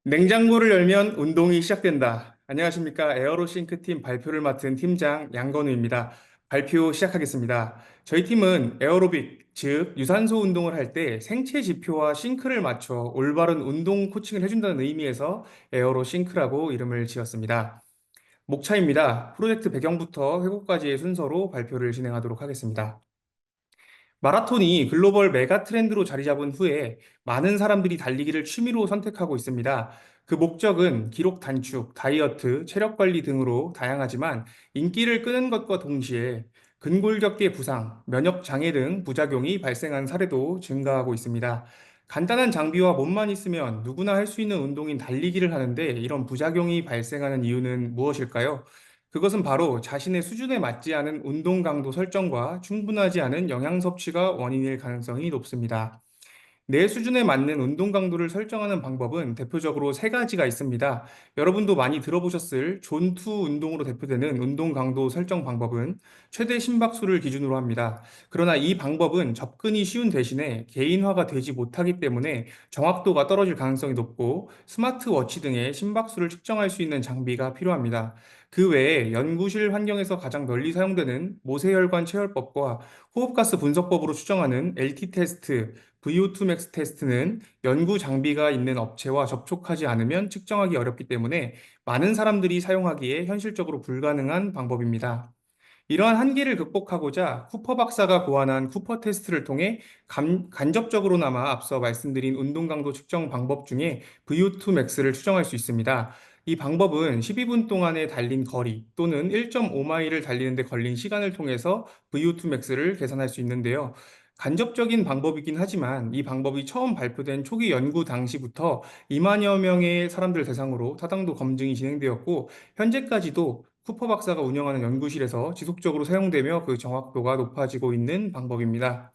냉장고를 열면 운동이 시작된다. 안녕하십니까. 에어로싱크팀 발표를 맡은 팀장 양건우입니다. 발표 시작하겠습니다. 저희 팀은 에어로빅, 즉 유산소 운동을 할 때 생체 지표와 싱크를 맞춰 올바른 운동 코칭을 해준다는 의미에서 에어로싱크라고 이름을 지었습니다. 목차입니다. 프로젝트 배경부터 회고까지의 순서로 발표를 진행하도록 하겠습니다. 마라톤이 글로벌 메가 트렌드로 자리 잡은 후에 많은 사람들이 달리기를 취미로 선택하고 있습니다. 그 목적은 기록 단축, 다이어트, 체력 관리 등으로 다양하지만 인기를 끄는 것과 동시에 근골격계 부상, 면역 장애 등 부작용이 발생한 사례도 증가하고 있습니다. 간단한 장비와 몸만 있으면 누구나 할 수 있는 운동인 달리기를 하는데 이런 부작용이 발생하는 이유는 무엇일까요? 그것은 바로 자신의 수준에 맞지 않은 운동 강도 설정과 충분하지 않은 영양 섭취가 원인일 가능성이 높습니다. 내 수준에 맞는 운동 강도를 설정하는 방법은 대표적으로 세 가지가 있습니다. 여러분도 많이 들어보셨을 존2 운동으로 대표되는 운동 강도 설정 방법은 최대 심박수를 기준으로 합니다. 그러나 이 방법은 접근이 쉬운 대신에 개인화가 되지 못하기 때문에 정확도가 떨어질 가능성이 높고 스마트워치 등의 심박수를 측정할 수 있는 장비가 필요합니다. 그 외에 연구실 환경에서 가장 널리 사용되는 모세혈관 체열법과 호흡가스 분석법으로 추정하는 LT 테스트, VO2 max 테스트는 연구 장비가 있는 업체와 접촉하지 않으면 측정하기 어렵기 때문에 많은 사람들이 사용하기에 현실적으로 불가능한 방법입니다. 이러한 한계를 극복하고자 쿠퍼 박사가 고안한 쿠퍼 테스트를 통해 간접적으로나마 앞서 말씀드린 운동 강도 측정 방법 중에 VO2 max를 추정할 수 있습니다. 이 방법은 12분 동안에 달린 거리 또는 1.5마일을 달리는 데 걸린 시간을 통해서 VO2 max를 계산할 수 있는데요. 간접적인 방법이긴 하지만 이 방법이 처음 발표된 초기 연구 당시부터 2만여 명의 사람들 대상으로 타당도 검증이 진행되었고 현재까지도 쿠퍼 박사가 운영하는 연구실에서 지속적으로 사용되며 그 정확도가 높아지고 있는 방법입니다.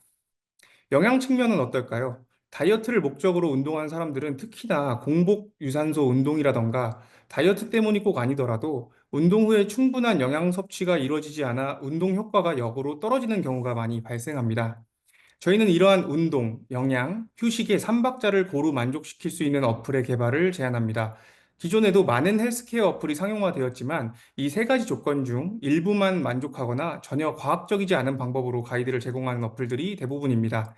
영양 측면은 어떨까요? 다이어트를 목적으로 운동하는 사람들은 특히나 공복 유산소 운동이라던가 다이어트 때문이 꼭 아니더라도 운동 후에 충분한 영양 섭취가 이루어지지 않아 운동 효과가 역으로 떨어지는 경우가 많이 발생합니다. 저희는 이러한 운동, 영양, 휴식의 3박자를 고루 만족시킬 수 있는 어플의 개발을 제안합니다. 기존에도 많은 헬스케어 어플이 상용화되었지만 이 세 가지 조건 중 일부만 만족하거나 전혀 과학적이지 않은 방법으로 가이드를 제공하는 어플들이 대부분입니다.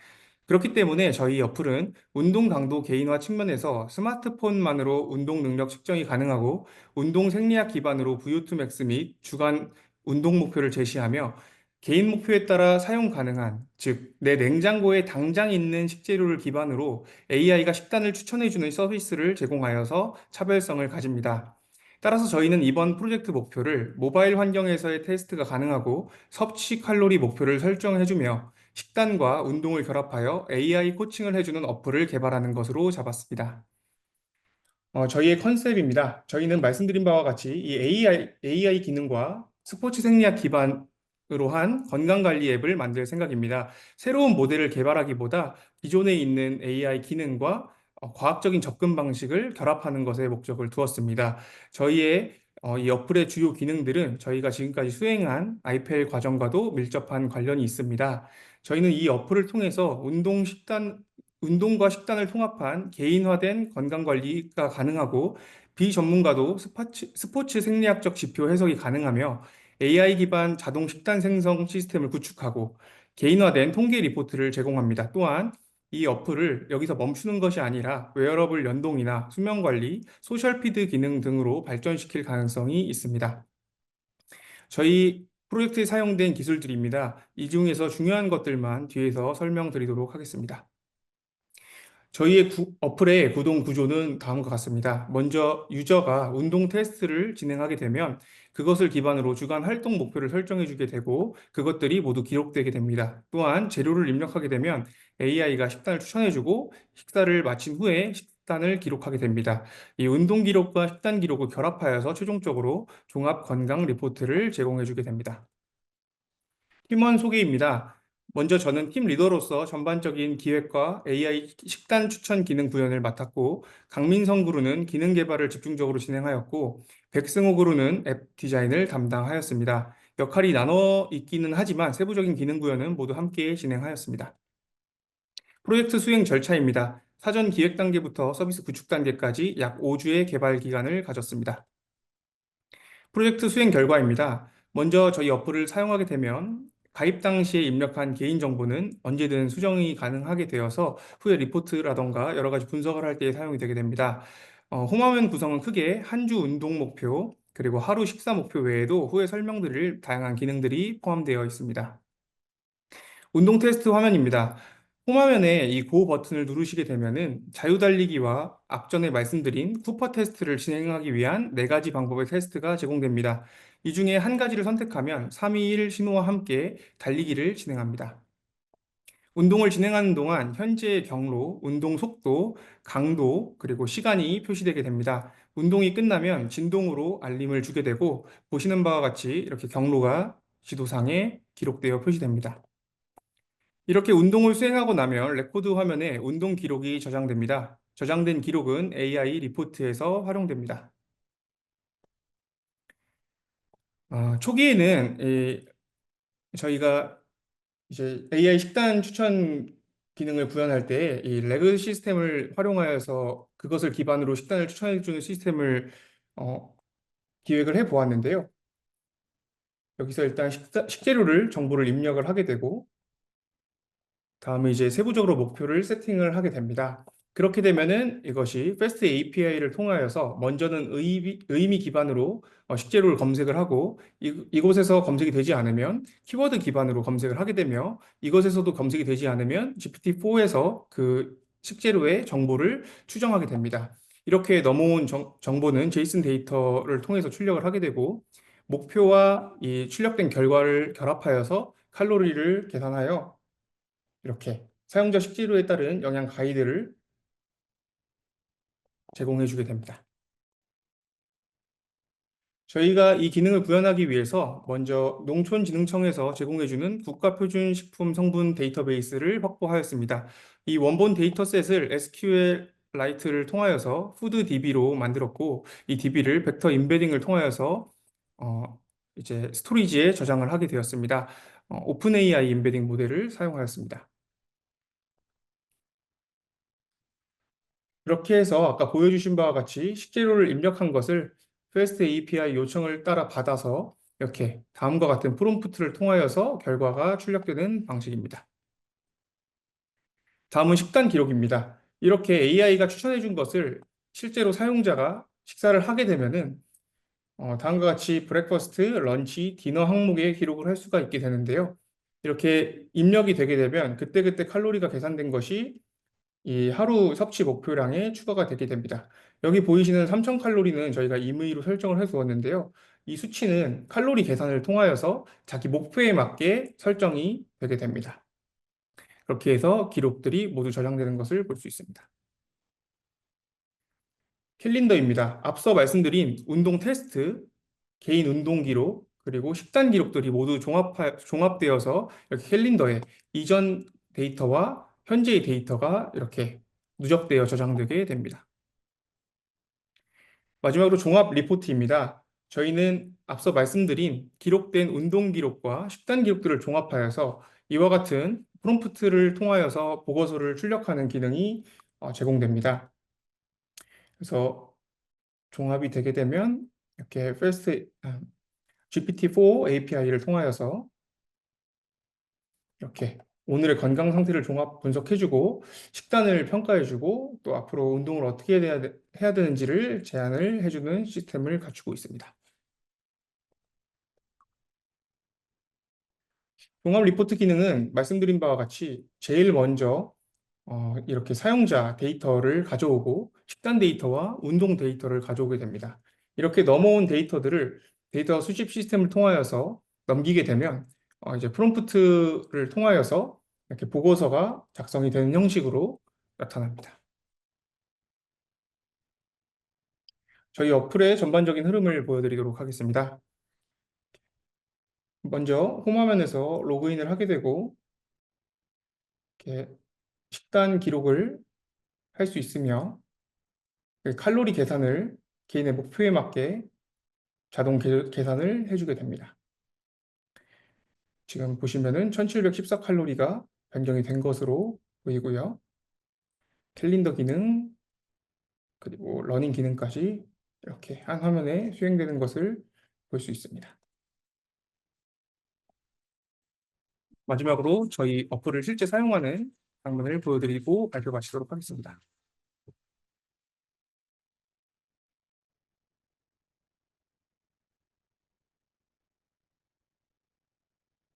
그렇기 때문에 저희 어플은 운동 강도 개인화 측면에서 스마트폰만으로 운동 능력 측정이 가능하고 운동 생리학 기반으로 VO2 max 및 주간 운동 목표를 제시하며 개인 목표에 따라 사용 가능한, 즉, 내 냉장고에 당장 있는 식재료를 기반으로 AI가 식단을 추천해주는 서비스를 제공하여서 차별성을 가집니다. 따라서 저희는 이번 프로젝트 목표를 모바일 환경에서의 테스트가 가능하고 섭취 칼로리 목표를 설정해주며 식단과 운동을 결합하여 AI 코칭을 해주는 어플을 개발하는 것으로 잡았습니다. 저희의 컨셉입니다. 저희는 말씀드린 바와 같이 이 AI 기능과 스포츠 생리학 기반으로 한 건강관리 앱을 만들 생각입니다. 새로운 모델을 개발하기보다 기존에 있는 AI 기능과 과학적인 접근 방식을 결합하는 것에 목적을 두었습니다. 저희의 이 어플의 주요 기능들은 저희가 지금까지 수행한 IPL 과정과도 밀접한 관련이 있습니다. 저희는 이 어플을 통해서 운동과 식단을 통합한 개인화된 건강관리가 가능하고 비전문가도 스포츠 생리학적 지표 해석이 가능하며 AI 기반 자동 식단 생성 시스템을 구축하고 개인화된 통계 리포트를 제공합니다. 또한 이 어플을 여기서 멈추는 것이 아니라 웨어러블 연동이나 수면 관리, 소셜 피드 기능 등으로 발전시킬 가능성이 있습니다. 저희 프로젝트에 사용된 기술들입니다. 이 중에서 중요한 것들만 뒤에서 설명드리도록 하겠습니다. 저희의 어플의 구동 구조는 다음과 같습니다. 먼저 유저가 운동 테스트를 진행하게 되면 그것을 기반으로 주간 활동 목표를 설정해 주게 되고 그것들이 모두 기록되게 됩니다. 또한 재료를 입력하게 되면 AI가 식단을 추천해 주고 식사를 마친 후에 식단을 기록하게 됩니다. 이 운동 기록과 식단 기록을 결합하여서 최종적으로 종합 건강 리포트를 제공해 주게 됩니다. 팀원 소개입니다. 먼저 저는 팀 리더로서 전반적인 기획과 AI 식단 추천 기능 구현을 맡았고, 강민성 그루는 기능 개발을 집중적으로 진행하였고, 백승호 그루는 앱 디자인을 담당하였습니다. 역할이 나눠 있기는 하지만 세부적인 기능 구현은 모두 함께 진행하였습니다. 프로젝트 수행 절차입니다. 사전 기획 단계부터 서비스 구축 단계까지 약 5주의 개발 기간을 가졌습니다. 프로젝트 수행 결과입니다. 먼저 저희 어플을 사용하게 되면 가입 당시에 입력한 개인정보는 언제든 수정이 가능하게 되어서 후에 리포트라던가 여러 가지 분석을 할 때 사용이 되게 됩니다. 홈화면 구성은 크게 한 주 운동 목표, 그리고 하루 식사 목표 외에도 후에 설명드릴 다양한 기능들이 포함되어 있습니다. 운동 테스트 화면입니다. 홈화면에 이 고 버튼을 누르시게 되면은 자유달리기와 앞전에 말씀드린 쿠퍼 테스트를 진행하기 위한 네 가지 방법의 테스트가 제공됩니다. 이 중에 한 가지를 선택하면 321 신호와 함께 달리기를 진행합니다. 운동을 진행하는 동안 현재의 경로, 운동 속도, 강도, 그리고 시간이 표시되게 됩니다. 운동이 끝나면 진동으로 알림을 주게 되고 보시는 바와 같이 이렇게 경로가 지도상에 기록되어 표시됩니다. 이렇게 운동을 수행하고 나면 레코드 화면에 운동 기록이 저장됩니다. 저장된 기록은 AI 리포트에서 활용됩니다. 초기에는 저희가 이제 AI 식단 추천 기능을 구현할 때 이 레그 시스템을 활용하여서 그것을 기반으로 식단을 추천해 주는 시스템을 어, 기획을 해 보았는데요. 여기서 일단 식재료를 정보를 입력을 하게 되고 다음에 이제 세부적으로 목표를 세팅을 하게 됩니다. 그렇게 되면은 이것이 패스트 API를 통하여서 먼저는 의미 기반으로 식재료를 검색을 하고 이곳에서 검색이 되지 않으면 키워드 기반으로 검색을 하게 되며 이것에서도 검색이 되지 않으면 GPT-4에서 그 식재료의 정보를 추정하게 됩니다. 이렇게 넘어온 정보는 제이슨 데이터를 통해서 출력을 하게 되고 목표와 이 출력된 결과를 결합하여서 칼로리를 계산하여 이렇게 사용자 식재료에 따른 영양 가이드를 제공해 주게 됩니다. 저희가 이 기능을 구현하기 위해서 먼저 농촌진흥청에서 제공해 주는 국가표준식품 성분 데이터베이스를 확보하였습니다. 이 원본 데이터셋을 SQL라이트를 통하여서 푸드DB로 만들었고 이 DB를 벡터 임베딩을 통하여서 어, 이제 스토리지에 저장을 하게 되었습니다. 오픈AI 임베딩 모델을 사용하였습니다. 이렇게 해서 아까 보여주신 바와 같이 식재료를 입력한 것을 REST API 요청을 따라 받아서 이렇게 다음과 같은 프롬프트를 통하여서 결과가 출력되는 방식입니다. 다음은 식단 기록입니다. 이렇게 AI가 추천해 준 것을 실제로 사용자가 식사를 하게 되면은 다음과 같이 브렉퍼스트, 런치, 디너 항목에 기록을 할 수가 있게 되는데요. 이렇게 입력이 되게 되면 그때그때 칼로리가 계산된 것이 이 하루 섭취 목표량에 추가가 되게 됩니다. 여기 보이시는 3000칼로리는 저희가 임의로 설정을 해 두었는데요. 이 수치는 칼로리 계산을 통하여서 자기 목표에 맞게 설정이 되게 됩니다. 그렇게 해서 기록들이 모두 저장되는 것을 볼 수 있습니다. 캘린더입니다. 앞서 말씀드린 운동 테스트, 개인 운동 기록, 그리고 식단 기록들이 모두 종합되어서 이렇게 캘린더에 이전 데이터와 현재의 데이터가 이렇게 누적되어 저장되게 됩니다. 마지막으로 종합 리포트입니다. 저희는 앞서 말씀드린 기록된 운동 기록과 식단 기록들을 종합하여서 이와 같은 프롬프트를 통하여서 보고서를 출력하는 기능이 제공됩니다. 그래서 종합이 되게 되면 이렇게 Fast GPT-4 API를 통하여서 이렇게 오늘의 건강 상태를 종합 분석해주고 식단을 평가해주고 또 앞으로 운동을 어떻게 해야 되는지를 제안을 해주는 시스템을 갖추고 있습니다. 종합 리포트 기능은 말씀드린 바와 같이 제일 먼저 이렇게 사용자 데이터를 가져오고 식단 데이터와 운동 데이터를 가져오게 됩니다. 이렇게 넘어온 데이터들을 데이터 수집 시스템을 통하여서 넘기게 되면 이제 프롬프트를 통하여서 이렇게 보고서가 작성이 되는 형식으로 나타납니다. 저희 어플의 전반적인 흐름을 보여드리도록 하겠습니다. 먼저 홈 화면에서 로그인을 하게 되고 이렇게 식단 기록을 할 수 있으며 그 칼로리 계산을 개인의 목표에 맞게 자동 계산을 해주게 됩니다. 지금 보시면은 1714칼로리가 변경이 된 것으로 보이고요. 캘린더 기능, 그리고 러닝 기능까지 이렇게 한 화면에 수행되는 것을 볼 수 있습니다. 마지막으로 저희 어플을 실제 사용하는 장면을 보여드리고 발표 마치도록 하겠습니다.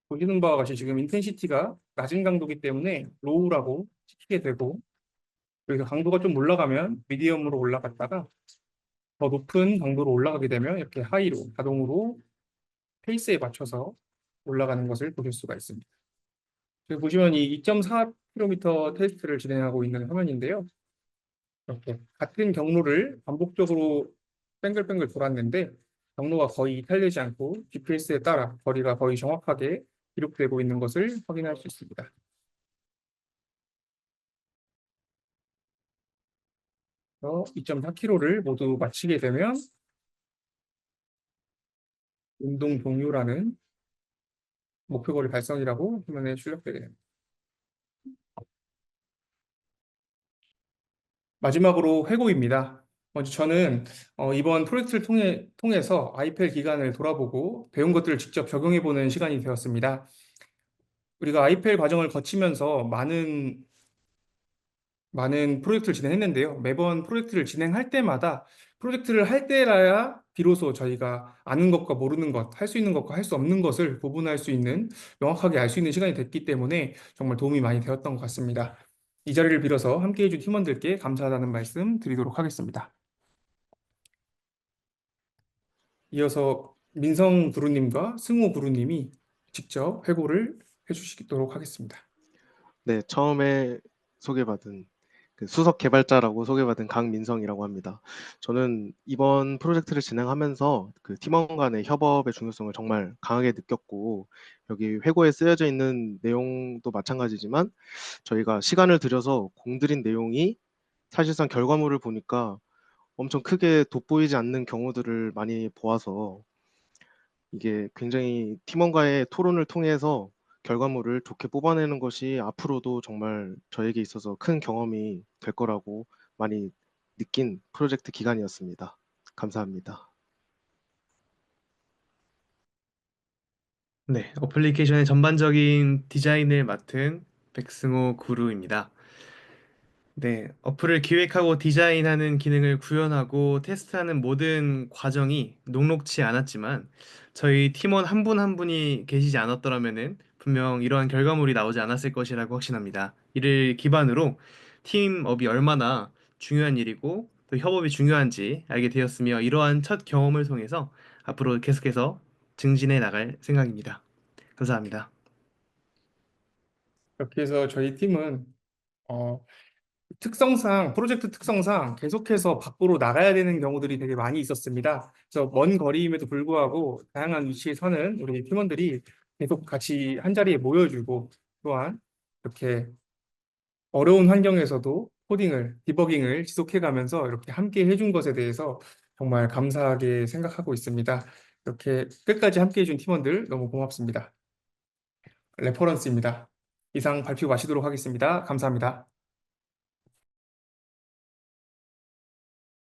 보시는 바와 같이 지금 인텐시티가 낮은 강도이기 때문에 로우라고 찍히게 되고, 여기서 강도가 좀 올라가면 미디엄으로 올라갔다가 더 높은 강도로 올라가게 되면 이렇게 하이로 자동으로 페이스에 맞춰서 올라가는 것을 보실 수가 있습니다. 여기 보시면 이 2.4km 테스트를 진행하고 있는 화면인데요. 이렇게 같은 경로를 반복적으로 뱅글뱅글 돌았는데 경로가 거의 이탈되지 않고 GPS에 따라 거리가 거의 정확하게 기록되고 있는 것을 확인할 수 있습니다. 2.4km를 모두 마치게 되면 운동 종료라는 목표거리 달성이라고 화면에 출력되게 됩니다. 마지막으로 회고입니다. 먼저 저는 이번 프로젝트를 통해서 아이펠 기간을 돌아보고 배운 것들을 직접 적용해보는 시간이 되었습니다. 우리가 아이펠 과정을 거치면서 많은 프로젝트를 진행했는데요. 매번 프로젝트를 진행할 때마다 프로젝트를 할 때라야 비로소 저희가 아는 것과 모르는 것, 할 수 있는 것과 할 수 없는 것을 구분할 수 있는, 명확하게 알 수 있는 시간이 됐기 때문에 정말 도움이 많이 되었던 것 같습니다. 이 자리를 빌어서 함께 해준 팀원들께 감사하다는 말씀 드리도록 하겠습니다. 이어서 민성 구루님과 승호 구루님이 직접 회고를 해주시도록 하겠습니다. 네, 처음에 소개받은 그 수석 개발자라고 소개받은 강민성이라고 합니다. 저는 이번 프로젝트를 진행하면서 그 팀원 간의 협업의 중요성을 정말 강하게 느꼈고, 여기 회고에 쓰여져 있는 내용도 마찬가지지만 저희가 시간을 들여서 공들인 내용이 사실상 결과물을 보니까 엄청 크게 돋보이지 않는 경우들을 많이 보아서, 이게 굉장히 팀원과의 토론을 통해서 결과물을 좋게 뽑아내는 것이 앞으로도 정말 저에게 있어서 큰 경험이 될 거라고 많이 느낀 프로젝트 기간이었습니다. 감사합니다. 네, 어플리케이션의 전반적인 디자인을 맡은 백승호 구루입니다. 네, 어플을 기획하고 디자인하는 기능을 구현하고 테스트하는 모든 과정이 녹록치 않았지만 저희 팀원 한 분 한 분이 계시지 않았더라면은 분명 이러한 결과물이 나오지 않았을 것이라고 확신합니다. 이를 기반으로 팀업이 얼마나 중요한 일이고 또 협업이 중요한지 알게 되었으며 이러한 첫 경험을 통해서 앞으로 계속해서 증진해 나갈 생각입니다. 감사합니다. 이렇게 해서 저희 팀은 어, 프로젝트 특성상 계속해서 밖으로 나가야 되는 경우들이 되게 많이 있었습니다. 그래서 먼 거리임에도 불구하고 다양한 위치에 서는 우리 팀원들이 계속 같이 한 자리에 모여주고, 또한 이렇게 어려운 환경에서도 디버깅을 지속해가면서 이렇게 함께 해준 것에 대해서 정말 감사하게 생각하고 있습니다. 이렇게 끝까지 함께 해준 팀원들 너무 고맙습니다. 레퍼런스입니다. 이상 발표 마치도록 하겠습니다. 감사합니다.